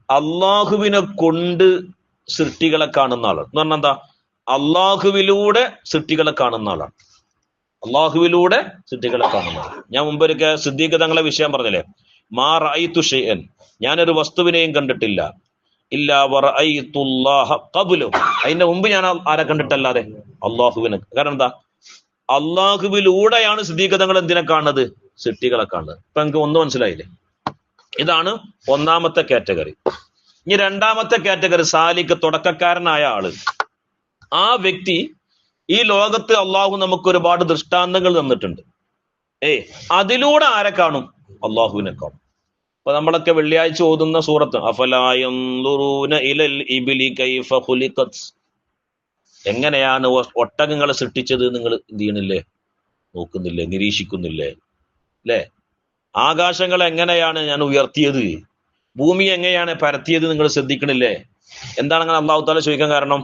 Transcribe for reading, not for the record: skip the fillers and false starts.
അള്ളാഹുവിനെ കൊണ്ട് സൃഷ്ടികളെ കാണുന്ന ആളാണ് എന്ന് പറഞ്ഞാൽ എന്താ? അള്ളാഹുവിലൂടെ സൃഷ്ടികളെ കാണുന്ന ആളാണ്. അള്ളാഹുവിലൂടെ സൃഷ്ടികളെ കാണുന്ന ആൾ. ഞാൻ മുമ്പൊരിക്കൽ സിദ്ദീഖ് തങ്ങളെ വിഷയം പറഞ്ഞില്ലേ, മാ റഅയ്തു ഷൈഅൻ, ഞാനൊരു വസ്തുവിനെയും കണ്ടിട്ടില്ല, ഇല്ലാ വറഅയ്തുല്ലാഹ ഖബ്ലു, അതിന്റെ മുമ്പ് ഞാൻ ആരെ കണ്ടിട്ടല്ലാതെ? അള്ളാഹുവിനെ. കാരണം എന്താ? അള്ളാഹുവിലൂടെയാണ് സിദ്ദീഖ് തങ്ങൾ എന്തിനെ കാണുന്നത്? സൃഷ്ടികളെ കാണുന്നത്. ഇപ്പൊ എനിക്ക് ഒന്ന് മനസ്സിലായില്ലേ? ഇതാണ് ഒന്നാമത്തെ കാറ്റഗറി. ഇനി രണ്ടാമത്തെ കാറ്റഗറി, സാലിക്ക്, തുടക്കക്കാരനായ ആള്. ആ വ്യക്തി, ഈ ലോകത്ത് അള്ളാഹു നമുക്ക് ഒരുപാട് ദൃഷ്ടാന്തങ്ങൾ തന്നിട്ടുണ്ട്. അതിലൂടെ ആരെ കാണും? അള്ളാഹുവിനെ കാണും. അപ്പൊ നമ്മളൊക്കെ വെള്ളിയാഴ്ച ഓതുന്ന സൂറത്ത് അഫലാ യൻദുറൂന ഇലൽ ഇബ്ലി കൈഫ ഖുലിഖത്, എങ്ങനെയാണ് ഒട്ടകങ്ങളെ സൃഷ്ടിച്ചത് നിങ്ങൾ എന്ത് ചെയ്യണില്ലേ? നോക്കുന്നില്ലേ? നിരീക്ഷിക്കുന്നില്ലേ? അല്ലേ? ആകാശങ്ങൾ എങ്ങനെയാണ് ഞാൻ ഉയർത്തിയത്, ഭൂമി എങ്ങനെയാണ് പരത്തിയത്, നിങ്ങൾ ശ്രദ്ധിക്കണില്ലേ? എന്താണ് അങ്ങനെ അള്ളാഹു തആല ചോദിക്കാൻ കാരണം?